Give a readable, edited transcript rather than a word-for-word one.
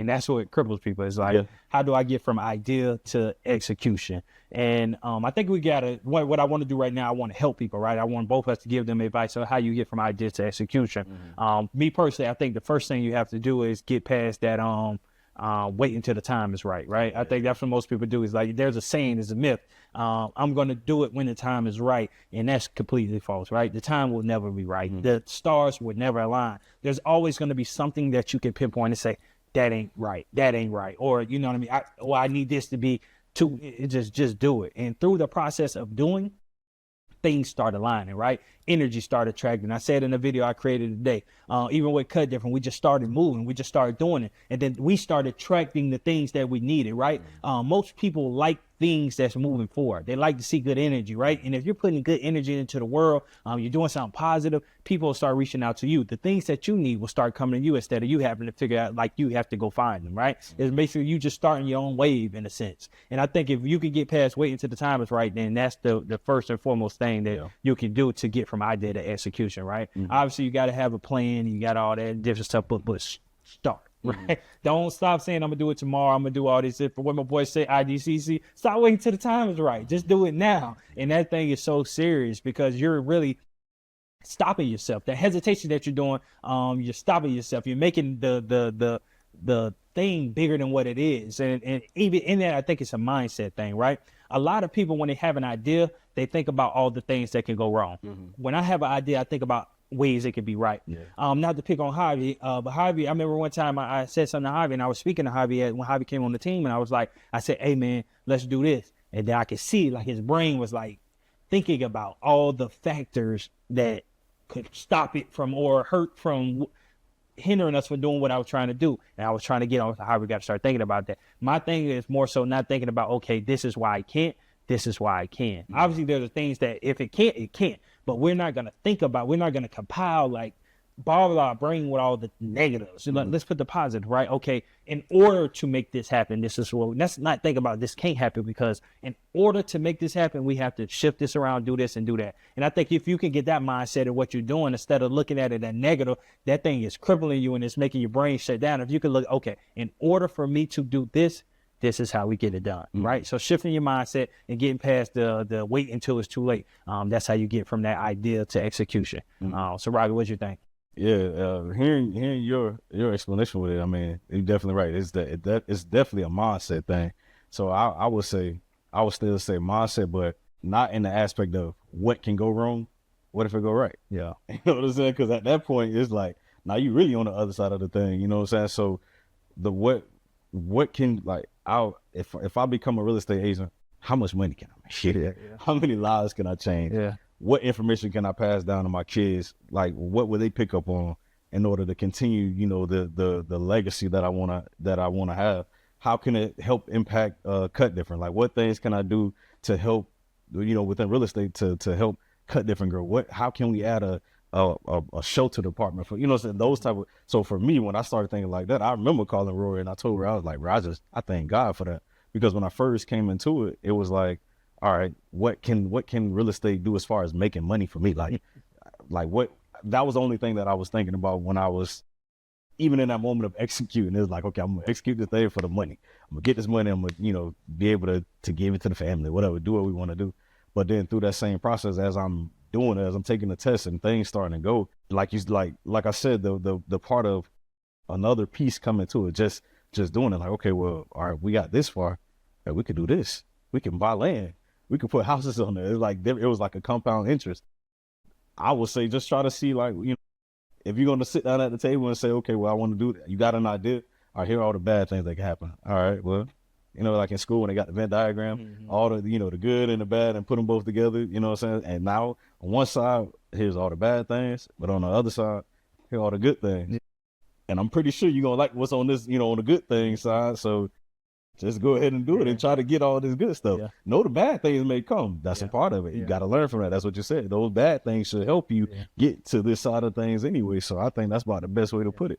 And that's what cripples people. It's like, how do I get from idea to execution? And I think we gotta, what I want to do right now, I want to help people, right? I want both of us to give them advice on how you get from idea to execution. Me personally, I think the first thing you have to do is get past that wait until the time is right, right? I think that's what most people do. Is like, there's a saying, there's a myth. I'm going to do it when the time is right. And that's completely false, right? The time will never be right. The stars would never align. There's always going to be something that you can pinpoint and say, that ain't right. That ain't right. Or, you know what I mean? I need this to be just do it. And through the process of doing, things start aligning, right? Energy started attracting. I said in the video I created today, even with Cut Different, we just started moving. We just started doing it. And then we started attracting the things that we needed, right? Most people like things that's moving forward. They like to see good energy, right? And if you're putting good energy into the world, you're doing something positive, people will start reaching out to you. The things that you need will start coming to you instead of you having to figure out, like, you have to go find them, right? It's basically you just starting your own wave in a sense. And I think if you can get past waiting until the time is right, then that's the first and foremost thing that you can do to get from idea to execution, right? Obviously, you got to have a plan. You got all that different stuff, but start. Right. Don't stop saying I'm gonna do it tomorrow. I'm gonna do all this. For what my boys say, IDCC. Stop waiting till the time is right. Just do it now. And that thing is so serious because you're really stopping yourself. The hesitation that you're doing, you're stopping yourself. You're making the thing bigger than what it is. And even in that, I think it's a mindset thing, right? A lot of people, when they have an idea, they think about all the things that can go wrong. When I have an idea, I think about ways it could be right. Not to pick on Javi, but Javi, I remember one time I said something to Javi, and I was speaking to Javi when Javi came on the team, and I said, hey man, let's do this. And then I could see, like, his brain was like thinking about all the factors that could stop it from or hurt from hindering us from doing what I was trying to do. And I was trying to get on how we got to start thinking about that. My thing is more so not thinking about, okay, this is why I can't, this is why I can. Obviously, there's the things that if it can't, it can't. But we're not going to think about, we're not going to compile, like, bottle our brain with all the negatives. Let's put the positive, right? Okay, in order to make this happen, this is what, let's not think about this can't happen, because in order to make this happen, we have to shift this around, do this and do that. And I think if you can get that mindset of what you're doing, instead of looking at it as negative, that thing is crippling you and it's making your brain shut down. If you can look, okay, in order for me to do this, this is how we get it done, right? So shifting your mindset and getting past the wait until it's too late. That's how you get from that idea to execution. So Robbie, what you think? Yeah, hearing your explanation with it, I mean, you're definitely right. It's definitely a mindset thing. So I would still say mindset, but not in the aspect of what can go wrong. What if it go right? Yeah. You know what I'm saying? Because at that point, it's like, now you really on the other side of the thing. You know what I'm saying? So the what can, like, if I become a real estate agent, how much money can I make? Yeah. How many lives can I change? Yeah. What information can I pass down to my kids? Like, what will they pick up on in order to continue, you know, the legacy that I wanna have? How can it help impact Cut Different? Like, what things can I do to help, you know, within real estate to help Cut Different grow? How can we add a shelter department for, you know, those type of. So for me, when I started thinking like that, I remember calling Rory and I told her, I was like, I thank God for that, because when I first came into it, it was like, all right, what can real estate do as far as making money for me? Like what, that was the only thing that I was thinking about when I was even in that moment of executing. It was like, okay, I'm gonna execute this thing for the money. I'm gonna get this money. I'm gonna, you know, be able to give it to the family, whatever, do what we want to do. But then through that same process, as I'm doing it, as I'm taking the test and things starting to go, like I said, the part of another piece coming to it, just doing it, like, okay, well, all right, we got this far, and we could do this. We can buy land. We could put houses on there. It's like, it was like a compound interest. I would say just try to see, like, you know, if you're going to sit down at the table and say, okay, well, I want to do that. You got an idea. All right, here are all the bad things that can happen. All right, well, you know, like in school when they got the Venn diagram, all the, you know, the good and the bad, and put them both together, you know what I'm saying? And now on one side, here's all the bad things, but on the other side, here are all the good things. And I'm pretty sure you're going to like what's on this, you know, on the good thing side. So just go ahead and do it and try to get all this good stuff. Know the bad things may come. That's a part of it. You got to learn from that. That's what you said. Those bad things should help you get to this side of things anyway. So I think that's about the best way to put it.